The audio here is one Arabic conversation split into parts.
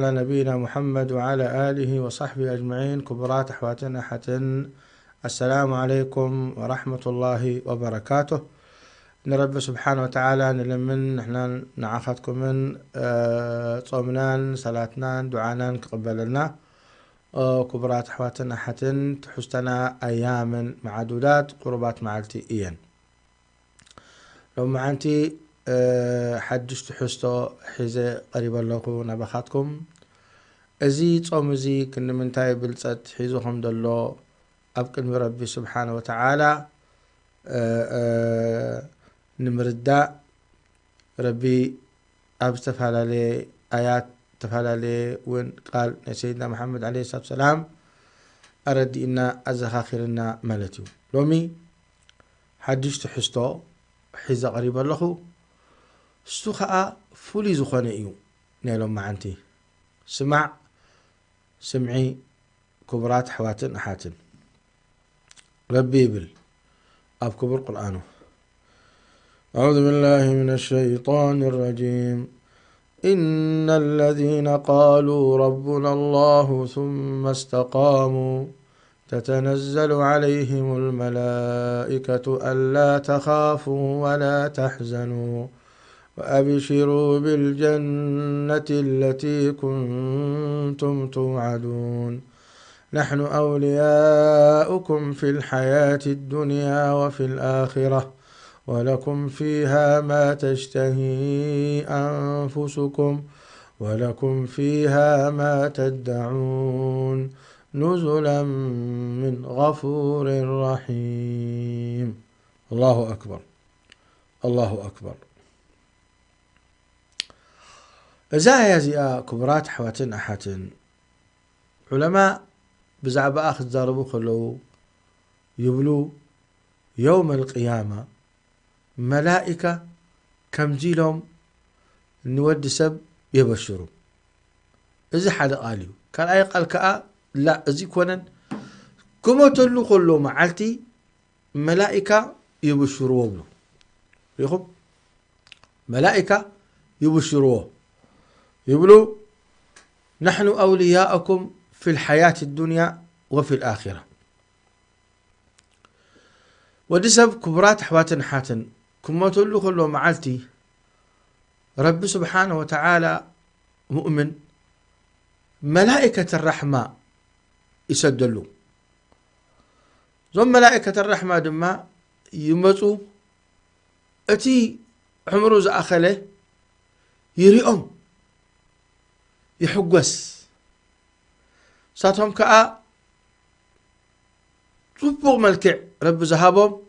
على نبينا محمد وعلى آله وصحبه أجمعين. كبرات أحواتنا حتن، السلام عليكم ورحمة الله وبركاته. نرب سبحانه وتعالى نلمن نحن نعافتكم من صومنان صلاتنا دعانا قبلنا. كبرات أحواتنا حتن تحستنا أيام معدودات قربات معلتي إيان لو معنتي حدش تحستو حيزة قريبا لكم نبخاتكم ازي تصوم ازي كن من تاي بلصت حيزوهم دلو أبقن ربي سبحانه وتعالى نمردا ربي أبستفعل عليه آيات تفعل عليه وين قال سيدنا محمد عليه الصلاة والسلام أرد إنا أزخاخرنا ملتيو لومي حدش تحستو حيزة قريبا لكم استخاء فولي زخانة إيو نيلوم معنتي سمعي كبرات حواتن أحاتن ربي بل أب كبر قرآنه. أعوذ بالله من الشيطان الرجيم. إن الذين قالوا ربنا الله ثم استقاموا تتنزل عليهم الملائكة ألا تخافوا ولا تحزنوا وأبشروا بالجنة التي كنتم توعدون نحن أولياؤكم في الحياة الدنيا وفي الآخرة ولكم فيها ما تشتهي أنفسكم ولكم فيها ما تدعون نزلا من غفور رحيم. الله أكبر الله أكبر. إذا يزيء كبرات حواتن أحاتن علماء بزعب آخذ زاربو خلو يبلو يوم القيامة ملائكة كم جيلهم نود سب يبشروا. إذا حدا قاليو كان أي قال كأ لا إذا كونن كما تلو خلو معلتي ملائكة يبشروا بلو يخب ملائكة يبشروا يقولوا نحن أولياءكم في الحياة الدنيا وفي الآخرة. ودسب كبرات حواتن حاتن كما تقولوا خلوا معلتي رب سبحانه وتعالى مؤمن ملائكة الرحمة يسدلوا زم ملائكة الرحمة دما يمتوا أتي عمرو زأخله يريهم يحقس ساتهم كأ صبوا ملكع رب زهابهم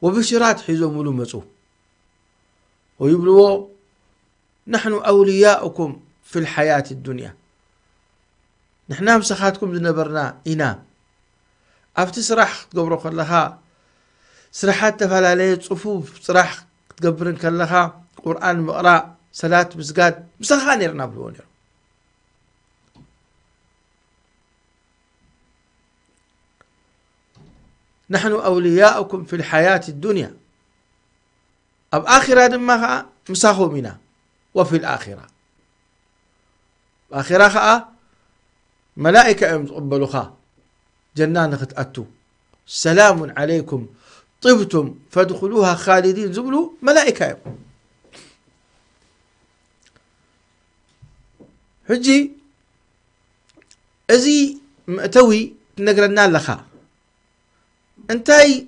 وبشرات حيزهم ولو مصو ويبلوا نحن أولياؤكم في الحياة الدنيا نحن مسخاتكم زنبرنا إنا أفتسرح تقبروا خلها سرحات تفعل صفوف سرح تقبرن كلها قرآن مقرأ صلاة مسجد مسخان يرنا بلون نحن أولياؤكم في الحياة الدنيا أب آخرة دمها مساخو منا وفي الآخرة آخرة ملائكة يقبلوها جنان أتوا سلام عليكم طبتم فادخلوها خالدين زبلوا ملائكة حجي أزي مأتوي نقرنا لخا انتاي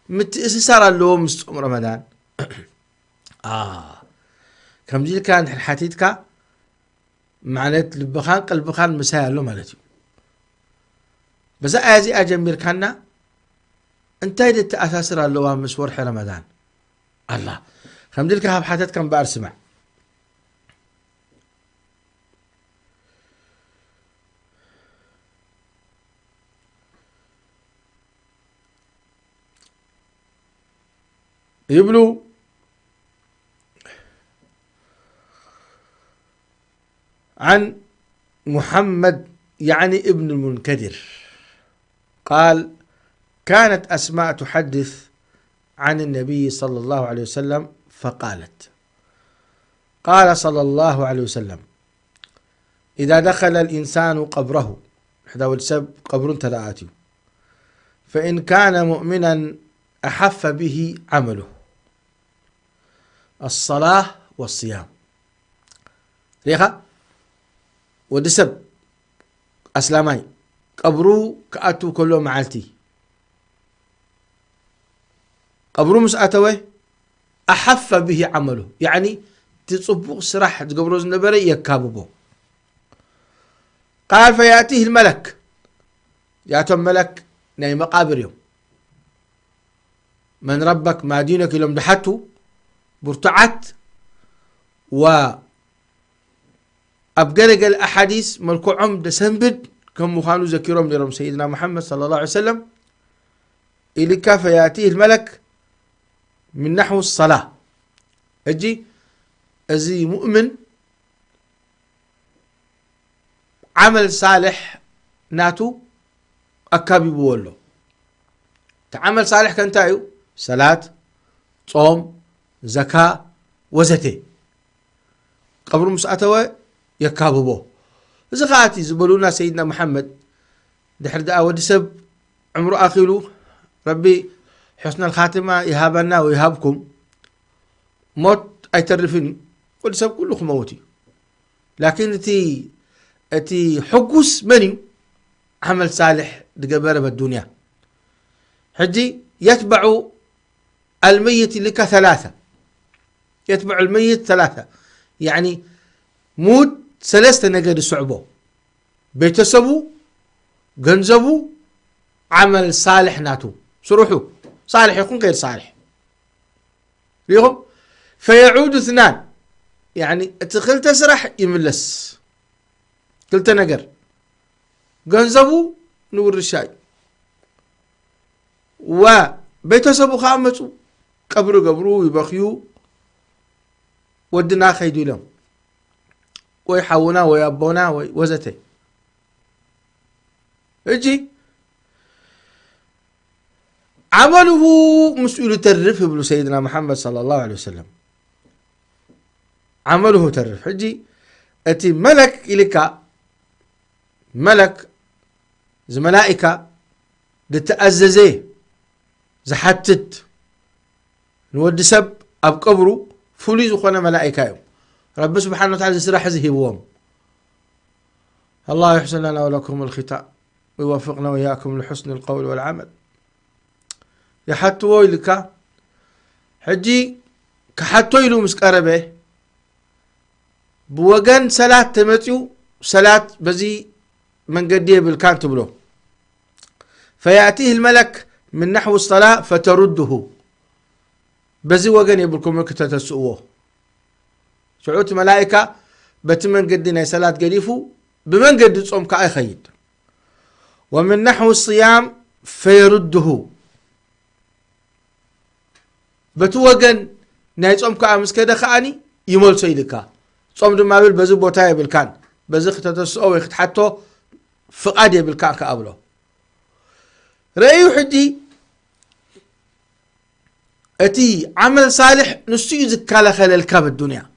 متأسسار اللوم مستقم رمضان كم جيل كان حتيتك معنات لبخان قلبخان مسايا له مالتي بس ازي اجمير كنا انتاي دت اساسر اللوم مسور رمضان الله كم جيل كهب حتيت كم بار سمع يبلو عن محمد يعني ابن المنكدر قال كانت أسماء تحدث عن النبي صلى الله عليه وسلم فقالت قال صلى الله عليه وسلم إذا دخل الإنسان قبره حدا والسب قبر تلآتي فإن كان مؤمنا أحف به عمله الصلاة والصيام ريخا ودسب أسلامي قبرو كأتو كله معالتي قبرو مسأتوه أحف به عمله يعني تصبغ سراح تقبروز نبري يكاببو قال فيأتيه الملك يأتون ملك ناي مقابر يوم من ربك ما دينك لهم دحتو برتعت و أبقرق الأحاديث ملكو عمد سنبد كم مخانو ذكرهم لرم سيدنا محمد صلى الله عليه وسلم إليك فيأتيه الملك من نحو الصلاة أجي أزي مؤمن عمل صالح ناتو أكابي بولو تعمل صالح كنتايو صلاة صوم زكاة وزتي قبر مسأتوه يكاببو زخاتي زبلونا سيدنا محمد دحر دعا ودسب عمره أخيلو ربي حسن الخاتمة يهابنا ويهابكم موت أي ترفين ودسب كلكم موتي لكن أتي حقوس مني عمل صالح دقبره بالدنيا حجي يتبع الميت لك ثلاثة يتبع الميت ثلاثة يعني موت ثلاثة نقد الصعبة بيتسبو جنزبو عمل صالح ناتو سروحو صالح يكون غير صالح ليهم فيعود اثنان يعني تخل تسرح يملس قلت نقر جنزبو نور الشاي وبيتسبو خامسو قبرو يبخيو ودنا خيدو لهم ويحونا ويابونا وزتي اجي عمله مسؤول ترف ابن سيدنا محمد صلى الله عليه وسلم عمله ترف اجي اتي ملك إليكا ملك زملائكة لتأززيه زحتت نود سب أب قبرو فولي زخونا ملائكة يوم رب سبحانه وتعالى سراح زهيبوهم الله يحسن لنا ولكم الختام ويوفقنا وإياكم لحسن القول والعمل يحتوي لك حجي كحتوي له مسقربه بوغن صلاة تمتيو صلاة بزي من قديه بالكان تبلو فيأتيه الملك من نحو الصلاة فترده بزي وغن يبلكم مكتتسؤوه سعوت ملائكة بتمن قدنا صلاة قريفو بمن قد تصوم كأي خيد ومن نحو الصيام فيرده بتوغن ناي تصوم كأي مسكدة خاني يمول سيدك تصوم دم مابل بزي بوتاي بالكان بزي ختتسؤوه حتى فقادي بالكان كأبلو رأيو حدي أتي عمل صالح نسي زكالة خلال كاب الدنيا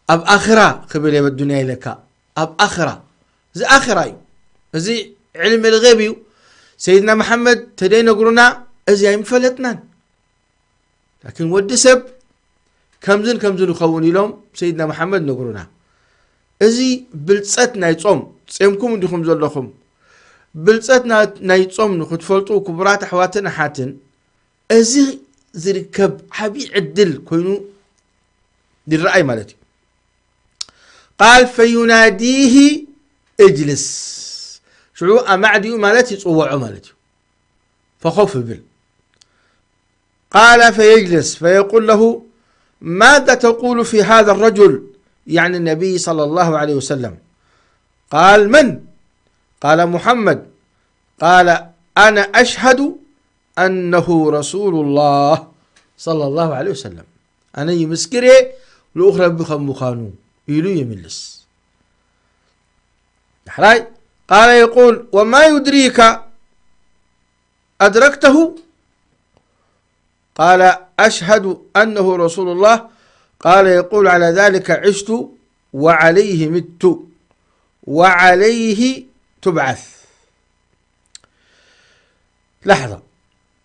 أب آخرة قبل بالدنيا لك أب آخرة زي آخرة زي علم الغيب سيدنا محمد تدين قرنا أزي مفلتنا لكن ود سب كمزن يخوني لهم سيدنا محمد نقرنا أزي بلتساتنا يتصوم تسيمكم ندخم زلخم بلتساتنا نيتصوم نخدفلطو كبرات حواتنا حاتن أزي زركب حبي عدل كوينو دي الرأي مالتي قال فيناديه اجلس شعو أمعدي مالتي تصوع مالتي فخوف بل قال فيجلس فيقول له ماذا تقول في هذا الرجل يعني النبي صلى الله عليه وسلم قال من قال محمد قال أنا أشهد أنه رسول الله صلى الله عليه وسلم أنا يمسكري الأخرى بخم مخانو يلو يملس حراي قال يقول وما يدريك أدركته قال أشهد أنه رسول الله قال يقول على ذلك عشت وعليه مت وعليه تبعث. لحظة،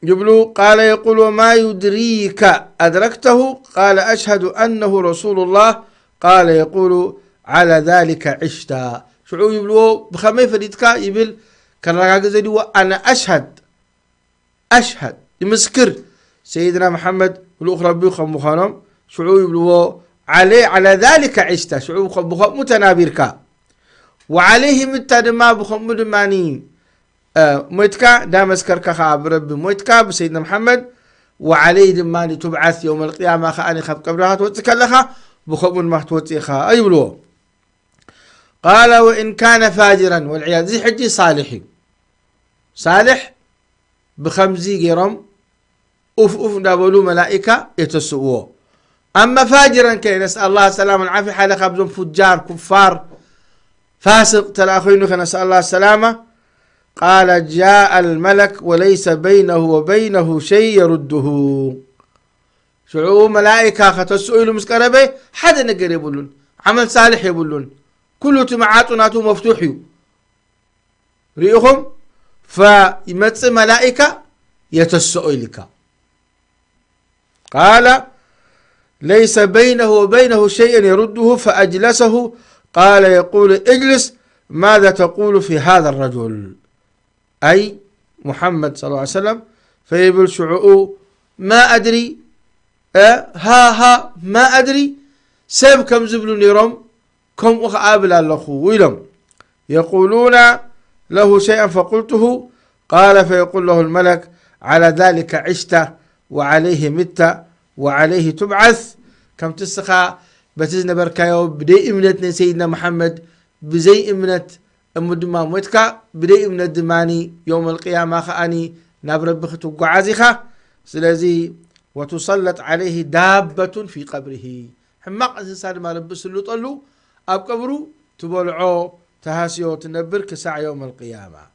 جبلو قال يقول وما يدريك أدركته؟ قال أشهد أنه رسول الله. قال يقول على ذلك عشت. شعو يبلو بخمي فريدك يبل كان زي أنا أشهد يمسكر سيدنا محمد والأخرى بيخم مخانم. شعو يبلو على ذلك عشت. شعو بخم متنابيرك وعليه متدما بخم مدماني مويتكا دامس كركا خاب ربي مويتكا بسيدنا محمد وعليه دماني تبعث يوم القيامة خاني خاب قبرها توتك لها بخبون ما توتيخا أيبلو. قال وإن كان فاجرا والعياذ زي حجي صالح بخمزي جرم أف دابلو ملائكة يتسؤوه. أما فاجرا كي نسأل الله السلامة والعافية حال خابزون فجار كفار فاسق تلاخينك نسأل الله السلامة. قال جاء الملك وليس بينه وبينه شيء يرده. شعو ملائكة ختسئلوا مسكربي حدا نقر يبولون عمل صالح يبولون كله تمعاتناتو مفتوحيو ريهم فيمتص ملائكة يتسئلك. قال ليس بينه وبينه شيء يرده فأجلسه. قال يقول اجلس ماذا تقول في هذا الرجل أي محمد صلى الله عليه وسلم؟ فيقول شعوء ما أدري ما أدري سيب كم زبلوا نيرم كم أخابل اللخو ويلم يقولون له شيئا فقلته. قال فيقول له الملك على ذلك عشت وعليه مت وعليه تبعث. كم تسخى بتزن بركايو بدي إمنتنا سيدنا محمد بزي إمنت أمدما موتكا بدي من الدماني يوم القيامة خاني نبر بختو قعازخة. سلازي وتسلط عليه دابة في قبره. حماق إنسان ما لبس اللي طلو أب قبره تبلعو تهاسيو تنبر كساع يوم القيامة.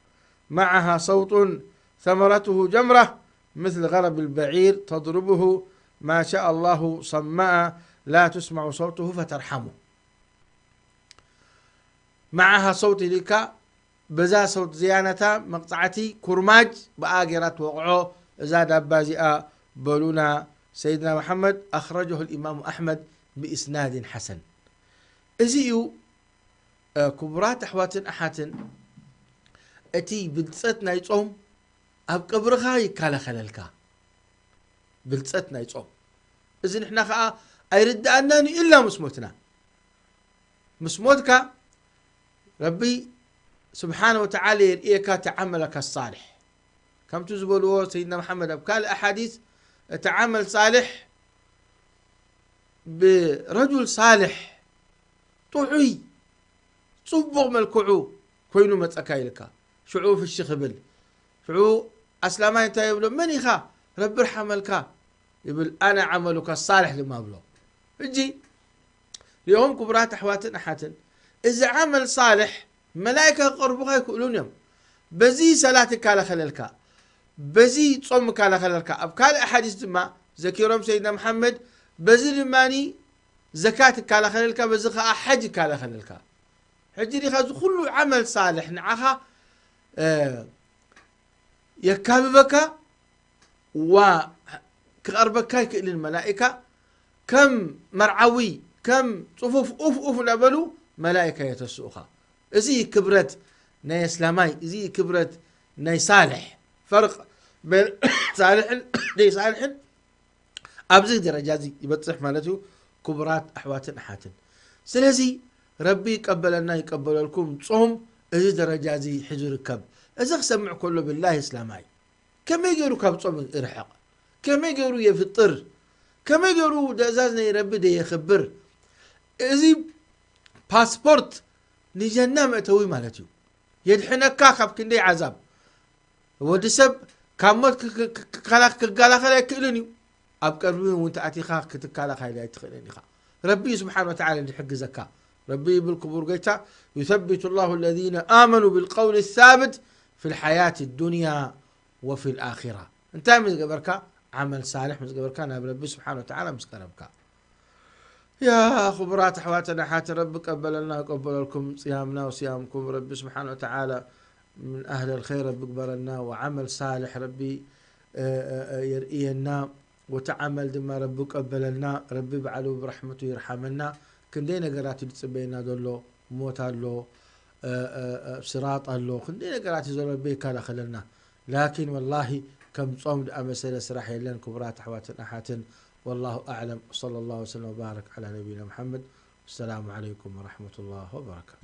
معها صوت ثمرته جمرة مثل غرب البعير تضربه ما شاء الله صماء لا تسمع صوته فترحمه. معها صوت لك بزا صوت زيانة مقطعتي كرماج بآجرات وقعو زاد بازئة بلونا سيدنا محمد. أخرجه الإمام أحمد بإسناد حسن. إزيو كبرات أحوات أحات أتي بلتساتنا يتصوم أب قبرها يكالا خلالكا بلتساتنا يتصوم. إذن إحنا خاء أيرد أنني إلا مسموتك ربي سبحانه وتعالى يرئيك تعملك الصالح. كم تزبلوا سيدنا محمد أبكال أحاديث تعامل صالح برجل صالح طوعي صبغ ملكعو كوينو متأكايلك شعو في الشخبل شعو أسلامان تايبلو من يخا رب رحملك يقول أنا عملك الصالح لما بلو يجي اليوم كبرات أحوات أحاتن إذا عمل صالح ملائكة قربها يقولون يوم بزي صلاتك على خلالك بزي صومك على خلالك. أبكال أحاديث ما ذكرهم سيدنا محمد بزي الماني زكاتك على خلالك بزخا حجك على خلالك. حجي خذ كل عمل صالح نعها يكاببك وكقربك كإلى الملائكة كم مرعوي كم صفوف أوف نبلو ملائكة يتسوخها. إزي كبرت ناي إسلامي إزي كبرت ناي صالح. فرق بين صالح ناي صالح أبزي درجاتي يبتصح مالته كبرات أحوات أحاتن. سلازي ربي قبلنا يقبل لكم صوم إزي درجاتي حجر كب إذا سمع كله بالله إسلامي كم يجروا كب صوم إرحق كم يجروا يفطر كم يجروا دزازنا ربي ده يخبر إزي باسبورت نجنا مأتوي مالتيو يدحنا كاخب كندي عذاب ودسب كامت كلا خلاك إلني أبقربي وانت أتيخا كتكالا خايلا يتخليني خا. ربي سبحانه وتعالى يحق زكاة ربي بالكبر قيتا يثبت الله الذين آمنوا بالقول الثابت في الحياة الدنيا وفي الآخرة. انت مزقبركا عمل صالح مزقبركا ناب ربي سبحانه وتعالى مزقبركا. يا خبرات أحواتنا حات رب قبل لنا وقبل لكم صيامنا وصيامكم. ربي سبحانه وتعالى من أهل الخير ربي قبلنا، وعمل صالح ربي يرئينا، وتعمل دما ربي قبلنا. ربي بعلو برحمته يرحمنا. كندينا قراتي تسبينا دولو موت له صراط له كندينا قراتي زول ربي كالا خلنا. لكن والله كم صوم أمسيلة سراح يلين كبرات أحواتنا حاتن. والله أعلم. صلى الله وسلم وبارك على نبينا محمد. السلام عليكم ورحمة الله وبركاته.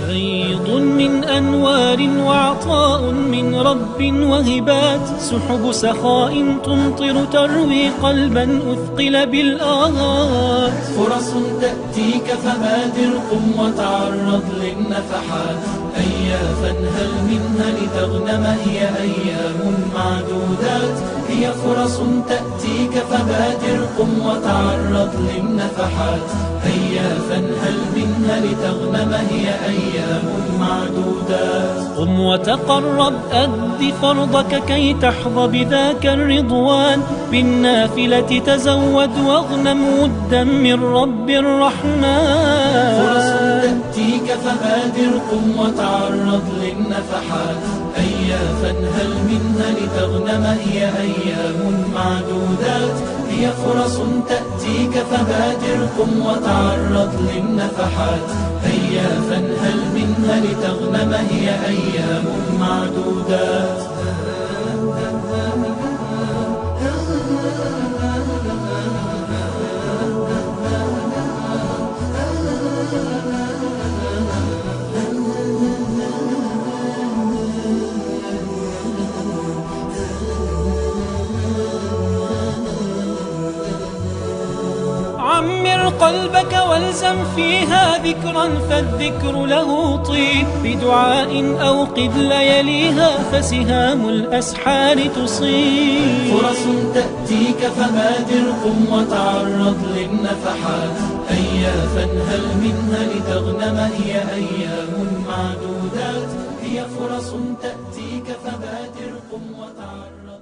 غيض من أنوار وعطاء من رب وهبات، سحب سخاء تمطر تروي قلبا أثقل بالآهات. فرص تأتيك فبادر قم وتعرض للنفحات، هيا فانهل منها لتغنم هي أيام معدودات. هي فرص تأتيك فبادر قم وتعرض للنفحات، هيا فانهل منها لتغنم هي أيام معدودات. قم وتقرب أد فرضك كي تحظى بذاك الرضوان، بالنافلة تزود واغنم ودا من رب الرحمن. فرص تأتيك فبادر قم وتعرض للنفحات، هيا فانهل منها لتغنم هي أيام معدودات. هي فرص تأتيك فبادر قم وتعرض للنفحات، هيا فانهل منها لتغنم هي أيام معدودات. عمر قلبك والزم فيها ذكرا فالذكر له طيب، بدعاء أوقد ليليها فسهام الأسحار تصيب. فرص تأتيك فبادر قم وتعرض للنفحات، هيا فانهل منها لتغنم هي أيام معدودات. هي فرص تأتيك فبادر قم وتعرض